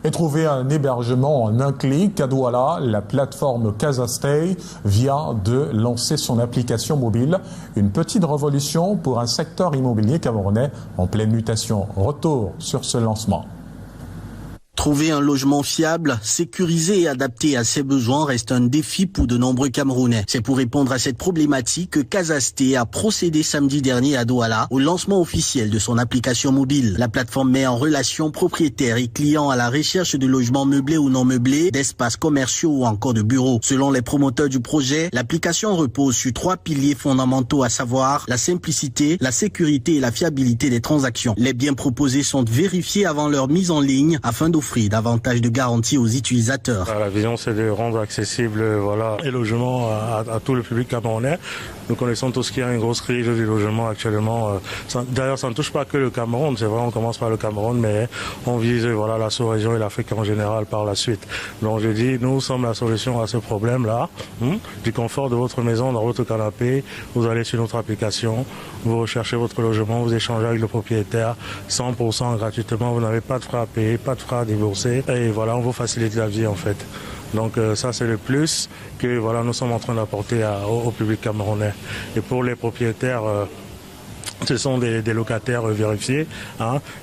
Et trouver un hébergement en un clic, à Douala, la plateforme Casastay vient de lancer son application mobile. Une petite révolution pour un secteur immobilier camerounais en pleine mutation. Retour sur ce lancement. Trouver un logement fiable, sécurisé et adapté à ses besoins reste un défi pour de nombreux Camerounais. C'est pour répondre à cette problématique que Casastay a procédé samedi dernier à Douala au lancement officiel de son application mobile. La plateforme met en relation propriétaires et clients à la recherche de logements meublés ou non meublés, d'espaces commerciaux ou encore de bureaux. Selon les promoteurs du projet, l'application repose sur 3 piliers fondamentaux, à savoir la simplicité, la sécurité et la fiabilité des transactions. Les biens proposés sont vérifiés avant leur mise en ligne afin d'offrir davantage de garanties aux utilisateurs. La vision, c'est de rendre accessible les logements à tout le public camerounais. Nous connaissons tous qu'il y a une grosse crise du logement actuellement. D'ailleurs, ça ne touche pas que le Cameroun. C'est vrai, on commence par le Cameroun, mais on vise la sous-région et l'Afrique en général par la suite. Donc je dis, nous sommes la solution à ce problème-là. Du confort de votre maison, dans votre canapé, vous allez sur notre application, vous recherchez votre logement, vous échangez avec le propriétaire 100% gratuitement. Vous n'avez pas de frais à payer, pas de frais à débourser. Et voilà, on vous facilite la vie en fait. Donc ça c'est le plus que nous sommes en train d'apporter au public camerounais. Et pour les propriétaires, ce sont des locataires vérifiés.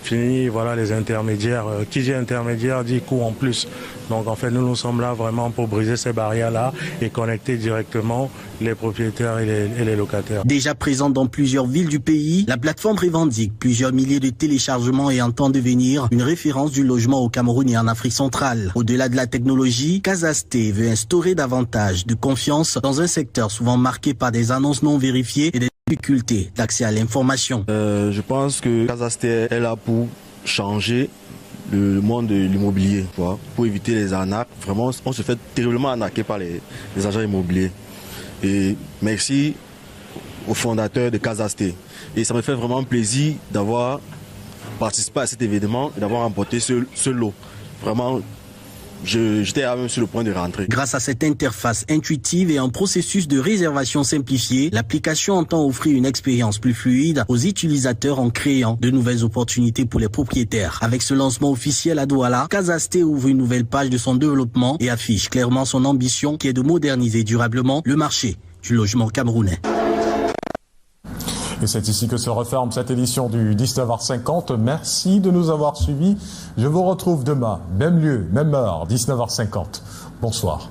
Fini les intermédiaires. Qui dit intermédiaire dit coût en plus. Donc en fait nous sommes là vraiment pour briser ces barrières-là et connecter directement les propriétaires et les locataires. Déjà présente dans plusieurs villes du pays, la plateforme revendique plusieurs milliers de téléchargements et entend devenir une référence du logement au Cameroun et en Afrique centrale. Au-delà de la technologie, Casastay veut instaurer davantage de confiance dans un secteur souvent marqué par des annonces non vérifiées et des difficultés d'accès à l'information. Je pense que Casastay est là pour changer le monde de l'immobilier, pour éviter les arnaques. Vraiment, on se fait terriblement arnaquer par les agents immobiliers. Et merci aux fondateurs de Casastay. Et ça me fait vraiment plaisir d'avoir participé à cet événement et d'avoir remporté ce lot. Vraiment, j'étais même sur le point de rentrer. Grâce à cette interface intuitive et un processus de réservation simplifié, l'application entend offrir une expérience plus fluide aux utilisateurs en créant de nouvelles opportunités pour les propriétaires. Avec ce lancement officiel à Douala, Casastay ouvre une nouvelle page de son développement et affiche clairement son ambition qui est de moderniser durablement le marché du logement camerounais. Et c'est ici que se referme cette édition du 19h50. Merci de nous avoir suivis. Je vous retrouve demain, même lieu, même heure, 19h50. Bonsoir.